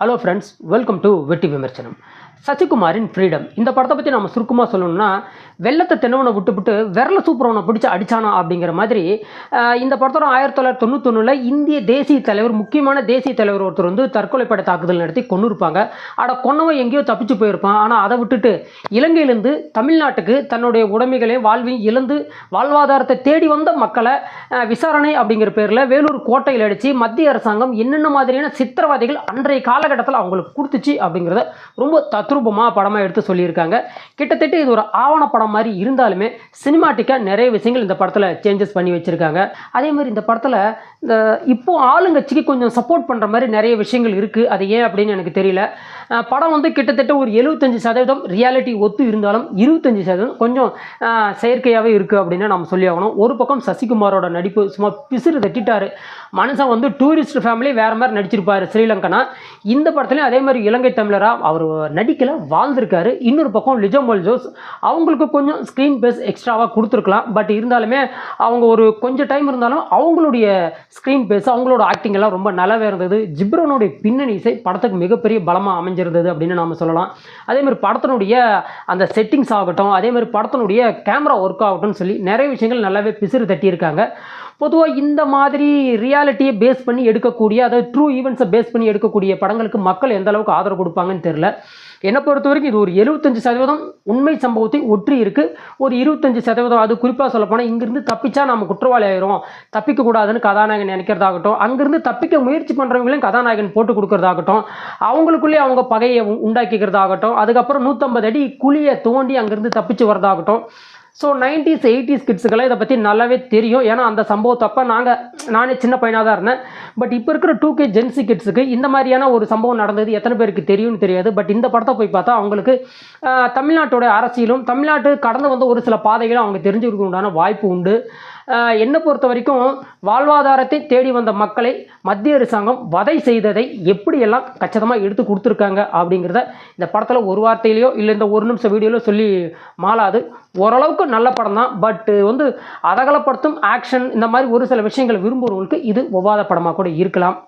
Hello friends, welcome to வெட்டி விமர்சனம். சசிகுமாரின் freedom இந்த படத்தை பற்றி நம்ம சுருக்கமாக சொல்லணும்னா, வெள்ளத்தை தென்னவனை விட்டுவிட்டு விரல சூப்பரவனை பிடிச்சி அடித்தானா அப்படிங்கிற மாதிரி இந்த படத்தோட 1991 இந்திய தேசிய தலைவர், முக்கியமான தேசிய தலைவர் ஒருத்தர் வந்து தற்கொலைப்படை தாக்குதல் நடத்தி கொண்டு இருப்பாங்க. கொன்னவன் எங்கேயோ தப்பிச்சு போயிருப்பான். ஆனால் அதை விட்டுட்டு இலங்கையிலேருந்து தமிழ்நாட்டுக்கு தன்னுடைய உடைமைகளை வாழ்வையும் இழந்து வாழ்வாதாரத்தை தேடி வந்த மக்களை விசாரணை அப்படிங்கிற பேரில் வேலூர் கோட்டையில் அடித்து மத்திய அரசாங்கம் என்னென்ன மாதிரியான சித்திரவதைகள் அன்றைய காலகட்டத்தில் அவங்களுக்கு கொடுத்துச்சு அப்படிங்கிறத ரொம்ப தத்ரூபமாக படமாக எடுத்து சொல்லியிருக்காங்க. கிட்டத்தட்ட இது ஒரு ஆவண படம் மாதிரி இருந்தாலுமே சினிமாட்டிக்காக நிறைய விஷயங்கள் இந்த படத்தில் சேஞ்சஸ் பண்ணி வச்சுருக்காங்க. அதே மாதிரி இந்த படத்தில் இந்த இப்போ ஆளுங்கட்சிக்கு கொஞ்சம் சப்போர்ட் பண்ணுற மாதிரி நிறைய விஷயங்கள் இருக்குது. அது ஏன் அப்படின்னு எனக்கு தெரியல. படம் வந்து கிட்டத்தட்ட ஒரு 75% ரியாலிட்டி ஒத்து இருந்தாலும் 25% கொஞ்சம் செயற்கையாகவே இருக்குது அப்படின்னு நம்ம சொல்லி ஆகணும். ஒரு பக்கம் சசிகுமாரோட நடிப்பு சும்மா பிசிறு தட்டிட்டார். மனுஷன் வந்து டூரிஸ்ட் ஃபேமிலி வேறு மாதிரி நடிச்சிருப்பார் ஸ்ரீலங்கனா. இந்த படத்துலையும் அதே மாதிரி இலங்கை தமிழராக அவர் நடிக்கலை, வாழ்ந்திருக்காரு. இன்னொரு பக்கம் லிஜோ மோல்ஜோஸ் அவங்களுக்கு கொஞ்சம் ஸ்க்ரீன் பேஸ் எக்ஸ்ட்ராவாக கொடுத்துருக்கலாம். பட் இருந்தாலுமே அவங்க ஒரு கொஞ்சம் டைம் இருந்தாலும் அவங்களுடைய ஸ்க்ரீன் பேஸ், அவங்களோட ஆக்டிங் எல்லாம் ரொம்ப நல்லாவே இருந்தது. ஜிப்ரனுடைய பின்னணி இசை படத்துக்கு மிகப்பெரிய பலமாக அமைஞ்சிருந்தது அப்படின்னு நாம் சொல்லலாம். அதேமாதிரி படத்தினுடைய அந்த செட்டிங்ஸ் ஆகட்டும், அதேமாதிரி படத்தினுடைய கேமரா ஒர்க் ஆகட்டும்னு சொல்லி நிறைய விஷயங்கள் நல்லாவே பிசிறு தட்டியிருக்காங்க. பொதுவாக இந்த மாதிரி ரியாலிட்டியை பேஸ் பண்ணி எடுக்கக்கூடிய, அதாவது ட்ரூ ஈவெண்ட்ஸை பேஸ் பண்ணி எடுக்கக்கூடிய படங்களுக்கு மக்கள் எந்த அளவுக்கு ஆதரவு கொடுப்பாங்கன்னு தெரில. என்னை பொறுத்த வரைக்கும் இது ஒரு 75% உண்மை சம்பவத்தை ஒற்றி இருக்குது. ஒரு 25%, அது குறிப்பாக சொல்லப்போனால் இங்கிருந்து தப்பிச்சா நம்ம குற்றவாளி ஆயிரும், தப்பிக்கக்கூடாதுன்னு கதாநாயகன் நினைக்கிறதாகட்டும், அங்கேருந்து தப்பிக்க முயற்சி பண்ணுறவங்களையும் கதாநாயகன் போட்டு கொடுக்குறதாகட்டும், அவங்களுக்குள்ளேயே அவங்க பகையை உண்டாக்கிக்கிறதாகட்டும், அதுக்கப்புறம் 150 அடி குழியை தோண்டி அங்கேருந்து தப்பிச்சு வரதாகட்டும். ஸோ 90s 80s கிட்ஸுக்கெல்லாம் இதை பற்றி நல்லாவே தெரியும். ஏன்னா அந்த சம்பவத்தப்போ நானே சின்ன பையனாக தான் இருந்தேன். பட் இப்போ இருக்கிற 2K ஜென்சி கிட்ஸுக்கு இந்த மாதிரியான ஒரு சம்பவம் நடந்தது எத்தனை பேருக்கு தெரியும்னு தெரியாது. பட் இந்த படத்தை போய் பார்த்தா அவங்களுக்கு தமிழ்நாட்டோட அரசியலும் தமிழ்நாட்டு கடந்து வந்த ஒரு சில பாதைகளும் அவங்க தெரிஞ்சுக்கிறதுக்கு உண்டான வாய்ப்பு உண்டு. என்னை பொறுத்த வரைக்கும் வாழ்வாதாரத்தை தேடி வந்த மக்களை மத்திய அரசாங்கம் வதை செய்ததை எப்படியெல்லாம் கச்சிதமாக எடுத்து கொடுத்துருக்காங்க அப்படிங்கிறத இந்த படத்தில் ஒரு வார்த்தையிலையோ இல்லை இந்த ஒரு நிமிஷம் வீடியோலையோ சொல்லி மாளாது. ஓரளவுக்கு நல்ல படம் தான். பட் வந்து அதகலப்படுத்தும் ஆக்ஷன் இந்த மாதிரி ஒரு சில விஷயங்களை விரும்புகிறவங்களுக்கு இது ஒவ்வாத படமாக கூட இருக்கலாம்.